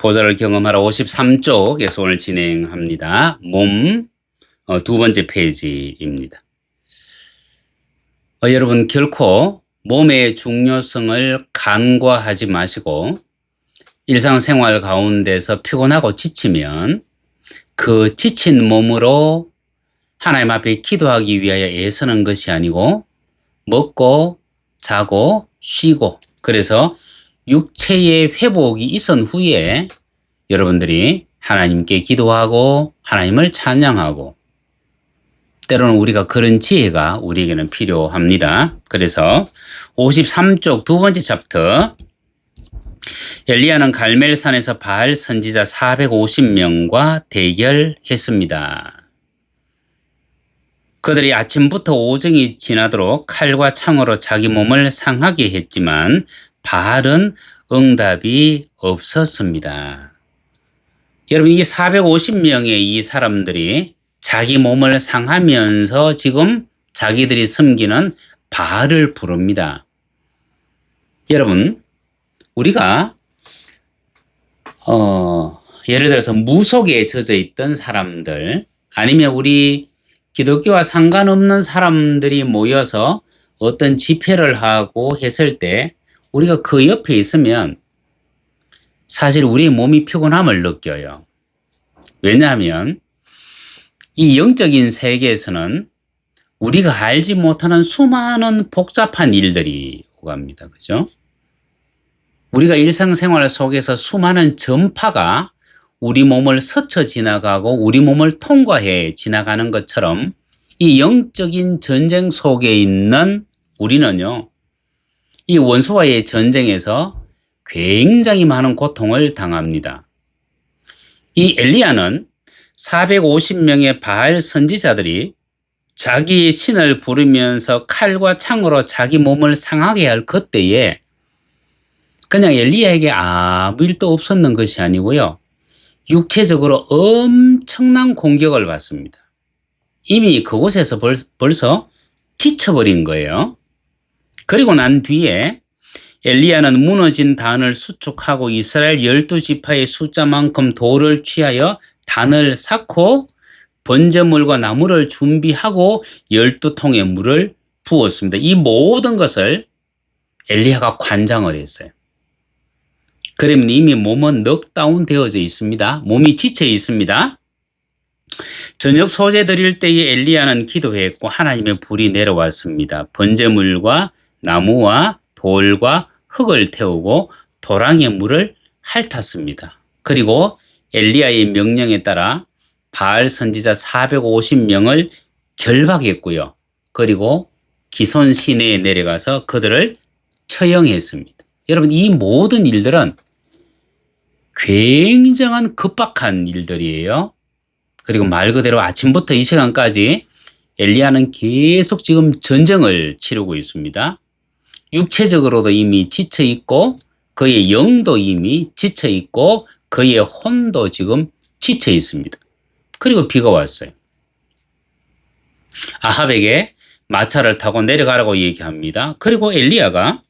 보좌를 경험하라 53쪽에서 오늘 진행합니다. 몸 두 번째 페이지입니다. 여러분 결코 몸의 중요성을 간과하지 마시고 일상생활 가운데서 피곤하고 지치면 그 지친 몸으로 하나님 앞에 기도하기 위하여 애쓰는 것이 아니고 먹고 자고 쉬고 그래서 육체의 회복이 있은 후에 여러분들이 하나님께 기도하고 하나님을 찬양하고 때로는 우리가 그런 지혜가 우리에게는 필요합니다. 그래서 53쪽 두 번째 챕터 엘리야는 갈멜산에서 바알 선지자 450명과 대결했습니다. 그들이 아침부터 오정이 지나도록 칼과 창으로 자기 몸을 상하게 했지만 바알은 응답이 없었습니다. 여러분 이 450명의 이 사람들이 자기 몸을 상하면서 지금 자기들이 섬기는 바알을 부릅니다. 여러분 우리가 예를 들어서 무속에 젖어 있던 사람들 아니면 우리 기독교와 상관없는 사람들이 모여서 어떤 집회를 하고 했을 때 우리가 그 옆에 있으면 사실 우리의 몸이 피곤함을 느껴요. 왜냐하면 이 영적인 세계에서는 우리가 알지 못하는 수많은 복잡한 일들이 오갑니다. 그죠? 우리가 일상생활 속에서 수많은 전파가 우리 몸을 스쳐 지나가고 우리 몸을 통과해 지나가는 것처럼 이 영적인 전쟁 속에 있는 우리는요, 이 원수와의 전쟁에서 굉장히 많은 고통을 당합니다. 이 엘리야는 450명의 바알 선지자들이 자기 신을 부르면서 칼과 창으로 자기 몸을 상하게 할 그때에 그냥 엘리야에게 아무 일도 없었는 것이 아니고요. 육체적으로 엄청난 공격을 받습니다. 이미 그곳에서 벌써 지쳐버린 거예요. 그리고 난 뒤에 엘리야는 무너진 단을 수축하고 이스라엘 12지파의 숫자만큼 돌을 취하여 단을 쌓고 번제물과 나무를 준비하고 12통의 물을 부었습니다. 이 모든 것을 엘리야가 관장을 했어요. 그러면 이미 몸은 넉다운 되어져 있습니다. 몸이 지쳐 있습니다. 저녁 소재 드릴 때에 엘리야는 기도했고 하나님의 불이 내려왔습니다. 번제물과 나무와 돌과 흙을 태우고 도랑의 물을 핥았습니다. 그리고 엘리야의 명령에 따라 바알 선지자 450명을 결박했고요. 그리고 기손 시내에 내려가서 그들을 처형했습니다. 여러분 이 모든 일들은 굉장한 급박한 일들이에요. 그리고 말 그대로 아침부터 이 시간까지 엘리야는 계속 지금 전쟁을 치르고 있습니다. 육체적으로도 이미 지쳐 있고 그의 영도 이미 지쳐 있고 그의 혼도 지금 지쳐 있습니다. 그리고 비가 왔어요. 아합에게 마차를 타고 내려가라고 얘기합니다. 그리고 엘리야가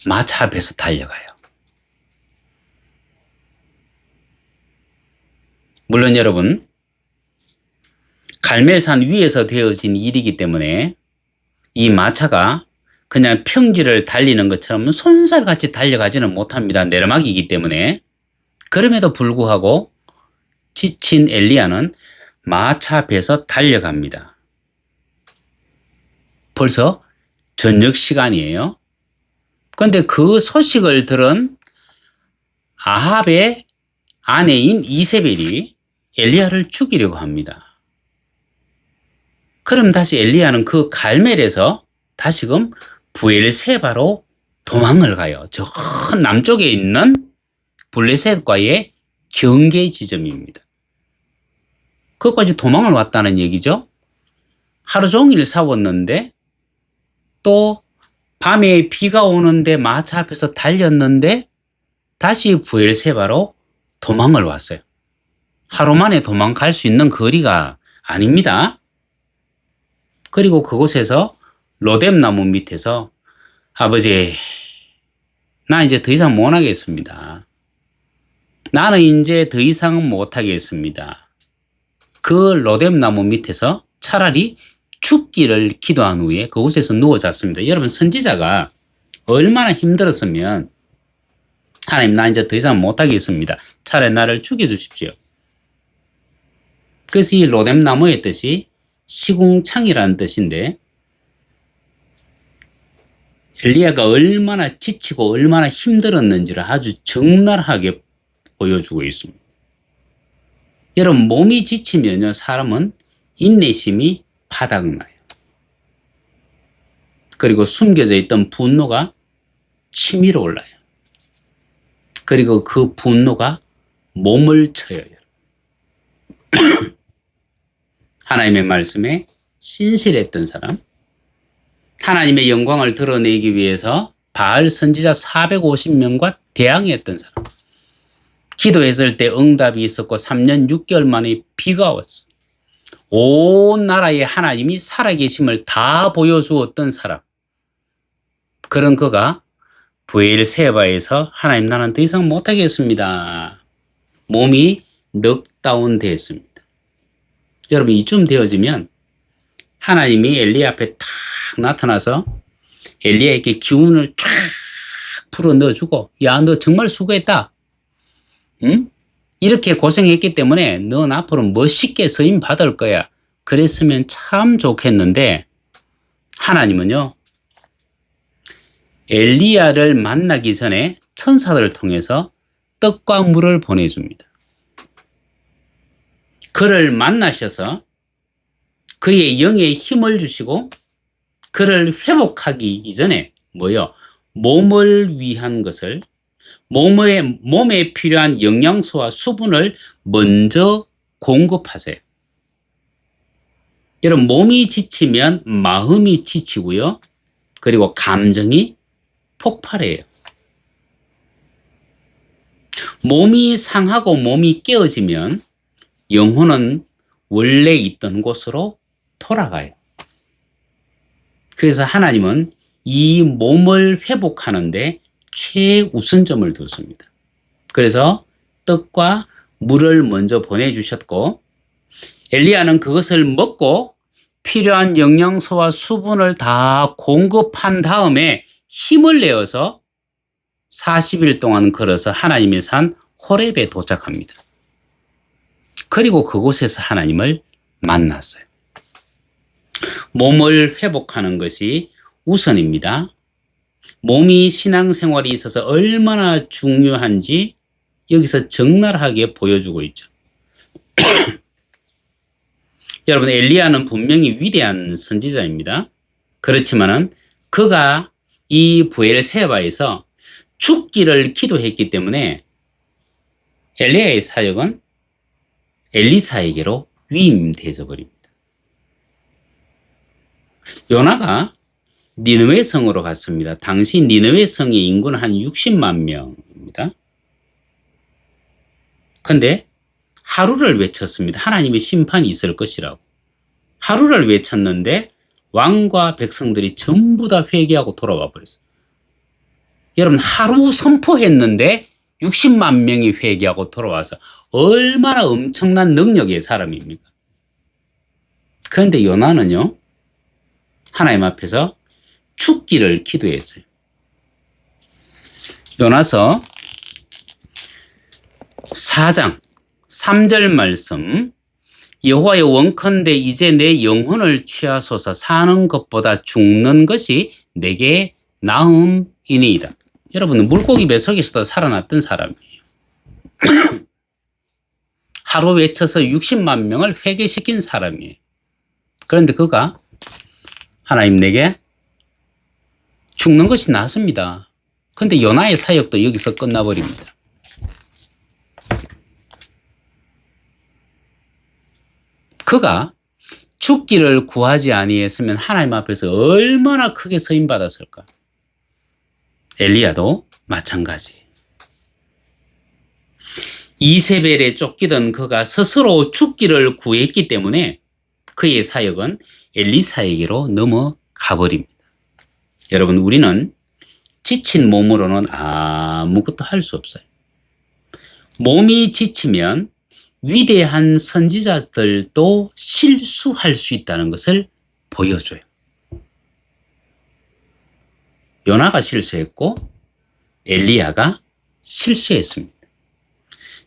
마차 앞에서 달려가요. 물론 여러분 갈멜산 위에서 되어진 일이기 때문에 이 마차가 그냥 평지를 달리는 것처럼 손살같이 달려가지는 못합니다. 내리막이기 때문에. 그럼에도 불구하고 지친 엘리야는 마차 앞에서 달려갑니다. 벌써 저녁 시간이에요. 그런데 그 소식을 들은 아합의 아내인 이세벨이 엘리야를 죽이려고 합니다. 그럼 다시 엘리야는 그 갈멜에서 다시금 브엘세바로 도망을 가요. 저 남쪽에 있는 블레셋과의 경계 지점입니다. 그것까지 도망을 왔다는 얘기죠. 하루 종일 싸웠는데 또 밤에 비가 오는데 마차 앞에서 달렸는데 다시 브엘세바로 도망을 왔어요. 하루 만에 도망갈 수 있는 거리가 아닙니다. 그리고 그곳에서 로뎀나무 밑에서 아버지 나 이제 더 이상 못 하겠습니다. 나는 이제 더 이상 못하겠습니다. 그 로뎀나무 밑에서 차라리 죽기를 기도한 후에 그곳에서 누워 잤습니다. 여러분, 선지자가 얼마나 힘들었으면 하나님, 나 이제 더 이상 못하겠습니다. 차라리 나를 죽여주십시오. 그래서 이 로뎀나무의 뜻이 시궁창이라는 뜻인데, 엘리야가 얼마나 지치고 얼마나 힘들었는지를 아주 적나라하게 보여주고 있습니다. 여러분, 몸이 지치면요, 사람은 인내심이 바닥나요. 그리고 숨겨져 있던 분노가 치밀어 올라요. 그리고 그 분노가 몸을 쳐요. 하나님의 말씀에 신실했던 사람, 하나님의 영광을 드러내기 위해서 바알 선지자 450명과 대항했던 사람, 기도했을 때 응답이 있었고 3년 6개월 만에 비가 왔어. 온 나라에 하나님이 살아계심을 다 보여주었던 사람, 그런 그가 브엘세바에서 하나님, 나는 더 이상 못하겠습니다. 몸이 넉다운 됐습니다. 여러분, 이쯤 되어지면 하나님이 엘리야 앞에 탁 나타나서 엘리야에게 기운을 쫙 풀어 넣어주고, 야, 너 정말 수고했다. 응? 이렇게 고생했기 때문에 넌 앞으로 멋있게 서임 받을 거야. 그랬으면 참 좋겠는데, 하나님은요, 엘리야를 만나기 전에 천사들을 통해서 떡과 물을 보내줍니다. 그를 만나셔서 그의 영에 힘을 주시고 그를 회복하기 이전에 몸을 위한 것을, 몸에 필요한 영양소와 수분을 먼저 공급하세요. 여러분, 몸이 지치면 마음이 지치고요. 그리고 감정이 폭발해요. 몸이 상하고 몸이 깨어지면 영혼은 원래 있던 곳으로 돌아가요. 그래서 하나님은 이 몸을 회복하는데 최우선점을 뒀습니다. 그래서 떡과 물을 먼저 보내주셨고, 엘리야는 그것을 먹고 필요한 영양소와 수분을 다 공급한 다음에 힘을 내어서 40일 동안 걸어서 하나님의 산 호렙에 도착합니다. 그리고 그곳에서 하나님을 만났어요. 몸을 회복하는 것이 우선입니다. 몸이 신앙생활에 있어서 얼마나 중요한지 여기서 적나라하게 보여주고 있죠. 여러분, 엘리야는 분명히 위대한 선지자입니다. 그렇지만은 그가 이 브엘세바에서 죽기를 기도했기 때문에 엘리야의 사역은 엘리사에게로 위임되어 버립니다. 요나가 니느웨 성으로 갔습니다. 당시 니느웨 성의 인구는 한 60만 명입니다. 근데 하루를 외쳤습니다. 하나님의 심판이 있을 것이라고. 하루를 외쳤는데 왕과 백성들이 전부 다 회개하고 돌아와 버렸어요. 여러분, 하루 선포했는데 60만 명이 회개하고 돌아와서 얼마나 엄청난 능력의 사람입니까? 그런데 요나는요, 하나님 앞에서 죽기를 기도했어요. 요나서 4장 3절 말씀, 여호와의 원컨대 이제 내 영혼을 취하소서, 사는 것보다 죽는 것이 내게 나음이니이다. 여러분은 물고기 뱃속에서도 살아났던 사람이에요. 하루 외쳐서 60만 명을 회개시킨 사람이에요. 그런데 그가 하나님, 내게 죽는 것이 낫습니다. 그런데 요나의 사역도 여기서 끝나버립니다. 그가 죽기를 구하지 아니했으면 하나님 앞에서 얼마나 크게 서임받았을까. 엘리야도 마찬가지. 이세벨에 쫓기던 그가 스스로 죽기를 구했기 때문에 그의 사역은 엘리사에게로 넘어가 버립니다. 여러분, 우리는 지친 몸으로는 아무것도 할 수 없어요. 몸이 지치면 위대한 선지자들도 실수할 수 있다는 것을 보여줘요. 요나가 실수했고 엘리야가 실수했습니다.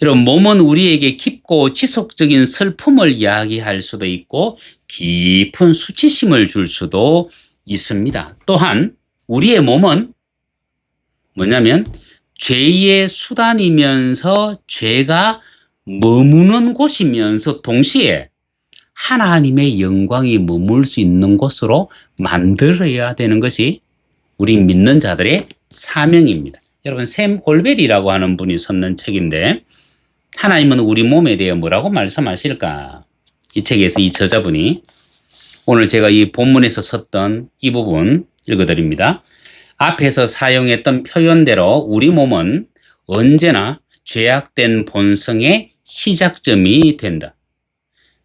여러분, 몸은 우리에게 깊고 지속적인 슬픔을 이야기할 수도 있고 깊은 수치심을 줄 수도 있습니다. 또한 우리의 몸은 뭐냐면 죄의 수단이면서 죄가 머무는 곳이면서 동시에 하나님의 영광이 머물 수 있는 곳으로 만들어야 되는 것이 우리 믿는 자들의 사명입니다. 여러분, 샘 올베리라고 하는 분이 썼는 책인데 하나님은 우리 몸에 대해 뭐라고 말씀하실까? 이 책에서 이 저자분이 오늘 제가 이 본문에서 썼던 이 부분 읽어드립니다. 앞에서 사용했던 표현대로 우리 몸은 언제나 죄악된 본성의 시작점이 된다.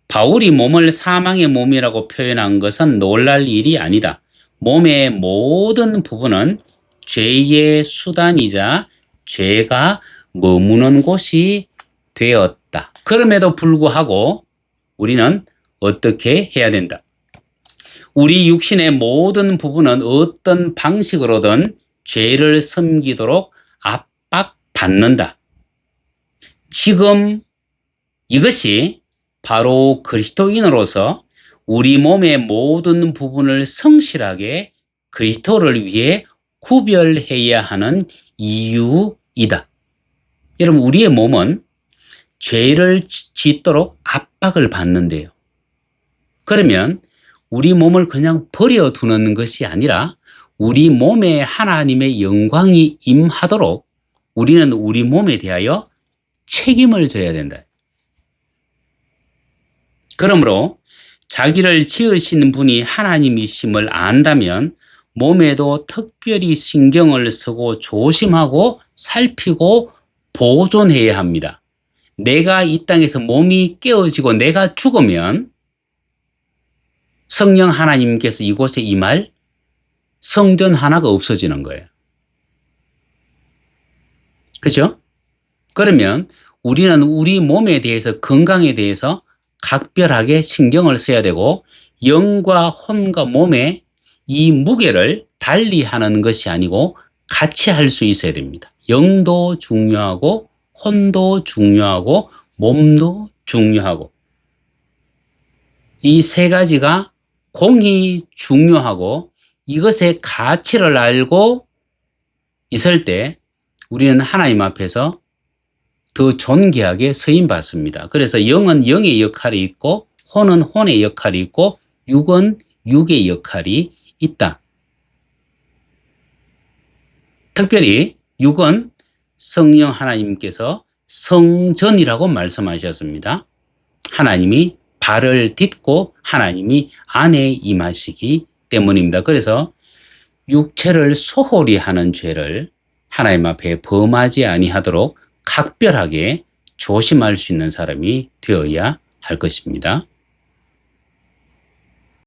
바울이 몸을 사망의 몸이라고 표현한 것은 놀랄 일이 아니다. 몸의 모든 부분은 죄의 수단이자 죄가 머무는 곳이 되었다. 그럼에도 불구하고 우리는 어떻게 해야 된다? 우리 육신의 모든 부분은 어떤 방식으로든 죄를 섬기도록 압박받는다. 지금 이것이 바로 그리스도인으로서 우리 몸의 모든 부분을 성실하게 그리스도를 위해 구별해야 하는 이유이다. 여러분, 우리의 몸은 죄를 짓도록 압박을 받는데요. 그러면 우리 몸을 그냥 버려두는 것이 아니라 우리 몸에 하나님의 영광이 임하도록 우리는 우리 몸에 대하여 책임을 져야 된다. 그러므로 자기를 지으신 분이 하나님이심을 안다면 몸에도 특별히 신경을 쓰고 조심하고 살피고 보존해야 합니다. 내가 이 땅에서 몸이 깨어지고 내가 죽으면 성령 하나님께서 이곳에 임할 성전 하나가 없어지는 거예요. 그죠? 그러면 우리는 우리 몸에 대해서, 건강에 대해서 각별하게 신경을 써야 되고 영과 혼과 몸의 이 무게를 달리하는 것이 아니고 같이 할 수 있어야 됩니다. 영도 중요하고 혼도 중요하고 몸도 중요하고 이 세 가지가 공히 중요하고 이것의 가치를 알고 있을 때 우리는 하나님 앞에서 더 존귀하게 쓰임받습니다. 그래서 영은 영의 역할이 있고 혼은 혼의 역할이 있고 육은 육의 역할이 있다. 특별히 육은 성령 하나님께서 성전이라고 말씀하셨습니다. 하나님이 발을 딛고 하나님이 안에 임하시기 때문입니다. 그래서 육체를 소홀히 하는 죄를 하나님 앞에 범하지 아니하도록 각별하게 조심할 수 있는 사람이 되어야 할 것입니다.